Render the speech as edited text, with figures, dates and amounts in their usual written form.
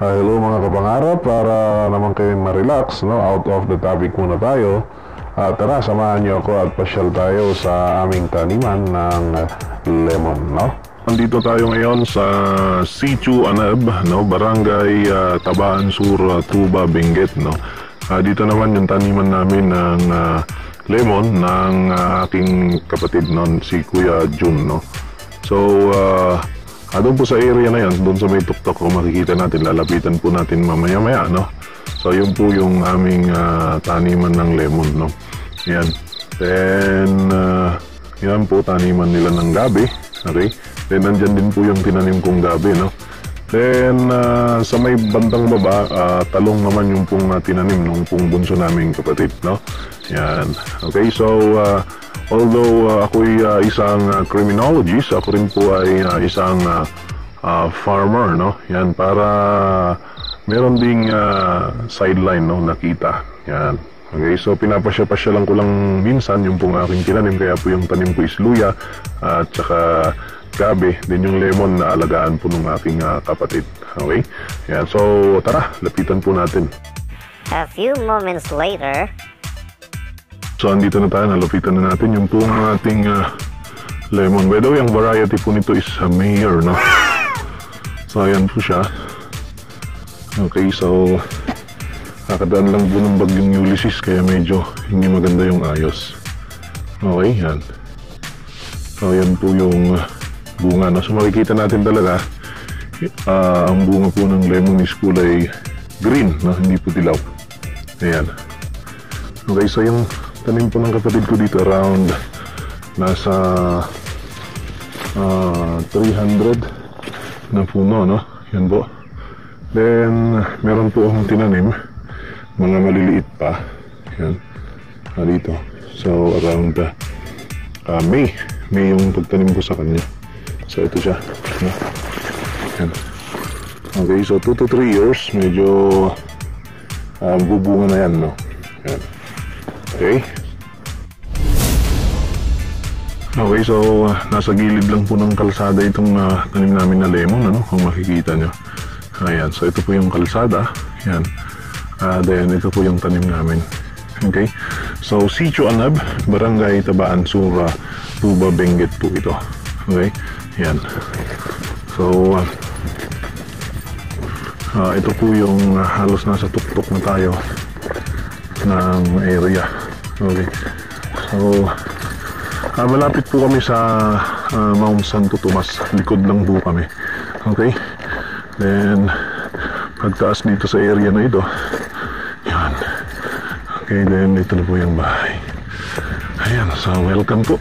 Hello mga kapangarap, para naman kayo ma-relax, no? Out of the topic muna tayo. Tara, samahan niyo ako at pasyal tayo sa aming taniman ng lemon, no? Nandito tayo ngayon sa Sitio Anab, no? Barangay Tabaan Sur, Tuba, Benguet, no? Dito naman yung taniman namin ng lemon ng aking kapatid noon, si Kuya Jun, no? So, doon po sa area na yan, doon sa may tuktok, kung makikita natin, lalapitan po natin mamaya-maya, no? So, yun po yung aming taniman ng lemon, no? Yan. Then, yan po, taniman nila ng gabi, okay? Then, nandyan din po yung tinanim kong gabi, no? Then, sa may bandang baba, talong naman yung pong tinanim nung pong bunso naming kapatid, no? Yan. Okay, so, although ako'y isang criminologist, ako rin po ay isang farmer, no? Yan, para meron ding sideline, no, nakita. Yan. Okay, so pinapasya-pasyalan ko lang minsan yung pong aking tinanim, kaya po yung tanim ko is luya at saka gabi, din yung lemon na alagaan po ng aking kapatid. Okay? Yan, so tara, lapitan po natin. A few moments later. So, andito na tayo, nalapitan na natin yung pong ating lemon. By the way, ang variety po nito is Mayor, no? So, ayan po siya. Okay, so kakadaan lang po ng bagyong Ulysses, kaya medyo hindi maganda yung ayos. Okay, yan. So, ayan po yung bunga, no? So, makikita natin talaga ang bunga po ng lemon is kulay green, no? Hindi po dilaw. Ayan. Okay, so yung tanim po ng kapatid ko dito around nasa 300 na puno, no? Yan po. Then meron po akong tinanim mga maliliit pa. Yan. Dito. So around May yung pagtanim ko sa kanya. So ito siya, no? Yan. Okay, so 2 to 3 years medyo bubunga na yan, no? Yan. Okay. Okay, so nasa gilid lang po ng kalsada itong tanim namin na lemon, ano, kung makikita nyo. Ayan, so ito po yung kalsada. Yan. Then ito po yung tanim namin. Okay. So Sitio Anab, Barangay Tabaan Sur, Tuba, Benguet po ito. Okay. Yan. So ito po yung halos nasa tuktok na tayo ng area. Okay. So, malapit po kami sa Mount Santo Tomas. Likod lang po kami. Okay. Then, pagtaas dito sa area na ito. Yan. Okay, then ito na po yung bahay. Ayan. So, welcome po.